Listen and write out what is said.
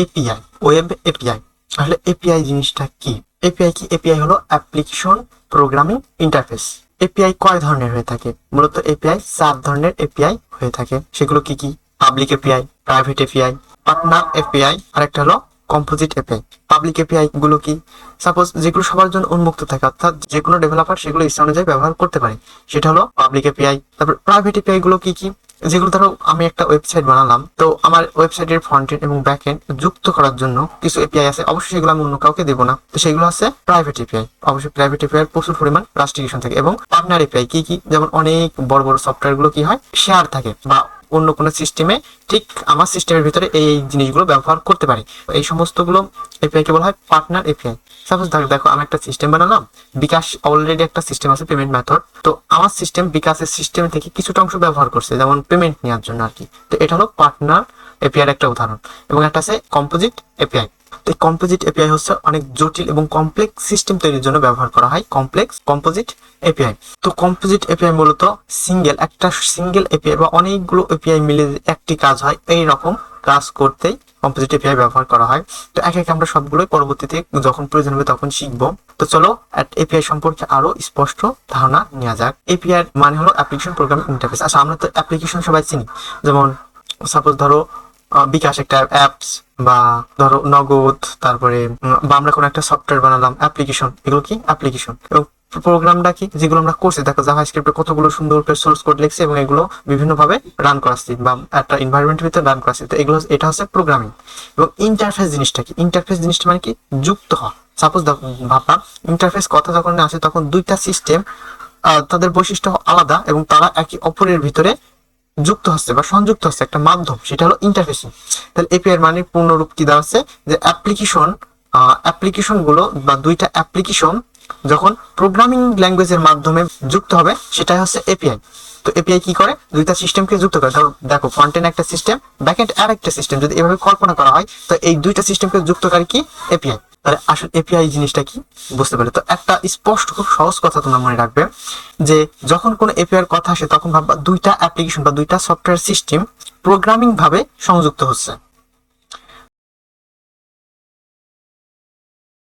API, web API. তাহলে API জিনিসটা কি? এপিআই কি? এপিআই হলো অ্যাপ্লিকেশন প্রোগ্রামিং ইন্টারফেস। এপিআই কয় ধরনের হয়ে থাকে? মূলত এপিআই 4 ধরনের এপিআই হয়ে থাকে। সেগুলো কি কি? Public API, private API, partner API, আর একটা হলো কম্পোজিট এপিআই। পাবলিক এপিআই গুলো কি? সাপোজ যেগুলো সবার জন্য উন্মুক্ত থাকে, অর্থাৎ যে কোনো ডেভেলপার সেগুলো ইচ্ছা অনুযায়ী ব্যবহার করতে পারে, সেটা হলো পাবলিক এপিআই। তারপর প্রাইভেট এপিআই গুলো কি কি? যেগুলো ধরো আমি একটা ওয়েবসাইট বানালাম, তো আমার ওয়েবসাইটের ফ্রন্ট এন্ড এবং ব্যাক এন্ড যুক্ত করার জন্য কিছু এপিআই আছে, অবশ্যই সেগুলো আমি অন্য কাউকে দেবো না, তো সেগুলো আছে প্রাইভেট এপিআই। অবশ্যই প্রাইভেট এপিআই এর প্রচুর পরিমাণ রাস্ট্রিকেশন থাকে। এবং পার্টনার এপিআই কি কি? যেমন অনেক বড় বড় সফটওয়্যার গুলো কি হয়, শেয়ার থাকে, বা অন্য কোনো সিস্টেমে ঠিক আমার সিস্টেমের ভিতরে এই জিনিসগুলো ব্যবহার করতে পারি। এই সমস্তগুলো এপিআই কে বলা হয় পার্টনার এপিআই। সাপোজ দেখো আমি একটা সিস্টেম বানালাম, বিকাশ অলরেডি একটা সিস্টেম আছে পেমেন্ট মেথড, তো আমার সিস্টেম বিকাশের সিস্টেম থেকে কিছুটা অংশ ব্যবহার করছে, যেমন পেমেন্ট নেওয়ার জন্য আর কি। তো এটা হলো পার্টনার এপিআই একটা উদাহরণ। এবং একটা আছে কম্পোজিট এপিআই। তো কম্পোজিট এপিআই হচ্ছে অনেক জটিল এবং কমপ্লেক্স সিস্টেম তৈরির জন্য ব্যবহার করা হয় কমপ্লেক্স কম্পোজিট এপিআই। তো কম্পোজিট এপিআই মূলত একটা সিঙ্গেল এপিআই বা অনেকগুলো এপিআই মিলে একটি কাজ হয়, এই রকম কাজ করতেই কম্পোজিট এপিআই ব্যবহার করা হয়। তো একে একে আমরা সবগুলোই পরবর্তীতে যখন প্রয়োজন হবে তখন শিখবো। তো চলো এপিআই সম্পর্কে আরো স্পষ্ট ধারণা নেওয়া যাক। এপিআই মানে হলো অ্যাপ্লিকেশন প্রোগ্রামিং ইন্টারফেস। আচ্ছা, আমরা তো অ্যাপ্লিকেশন সবাই চিনি, যেমন সাপোজ ধরো বিকাশ একটা অ্যাপস, বা ধরো নগদ, তারপরে বা আমরা কোনো একটা সফটওয়্যার বানালাম অ্যাপ্লিকেশন, এগুলো কি অ্যাপ্লিকেশন। এবং প্রোগ্রামটা কি? যেগুলো আমরা করছি, দেখো জাভাস্ক্রিপ্টে কতগুলো সুন্দর করে সোর্স কোড লিখছি এবং এগুলো বিভিন্ন ভাবে রান করাচ্ছি বা একটা এনভায়রনমেন্টের ভিতরে রান করাচ্ছি, তো এগুলো এটা হচ্ছে প্রোগ্রামিং। এবং ইন্টারফেস জিনিসটা কি? ইন্টারফেস জিনিসটা মানে কি? যুক্ত হওয়া। সাপোজ দেখো ভাবলাম ইন্টারফেস কথা যখন আসে তখন দুইটা সিস্টেম, তাদের বৈশিষ্ট্য আলাদা এবং তারা একে অপরের ভিতরে যুক্ত হচ্ছে বা সংযুক্ত হচ্ছে একটা মাধ্যম, সেটা হলো ইন্টারফেসিং। তাহলে এপিআই এর মানে পূর্ণরূপ কি দেওয়া আছে? যে অ্যাপ্লিকেশন গুলো বা দুইটা অ্যাপ্লিকেশন যখন প্রোগ্রামিং ল্যাঙ্গুয়েজের মাধ্যমে যুক্ত হবে সেটাই হচ্ছে এপিআই। তো এপিআই কি করে? দুইটা সিস্টেমকে যুক্ত করে। ধরো দেখো ফ্রন্ট এন্ড একটা সিস্টেম, ব্যাক এন্ড আর একটা সিস্টেম, যদি এভাবে কল্পনা করা হয় তো এই দুইটা সিস্টেমকে যুক্তকারী কি? এপিআই। তাহলে আসলে এপিআই জিনিসটা কি বুঝতে পারলে? তো একটা স্পষ্ট খুব সহজ কথা তোমরা মনে রাখবে, যে যখন কোনো এপিআই এর কথা আসে তখন ভাববা দুইটা অ্যাপ্লিকেশন বা দুইটা সফটওয়্যার সিস্টেম প্রোগ্রামিং ভাবে সংযুক্ত হচ্ছে।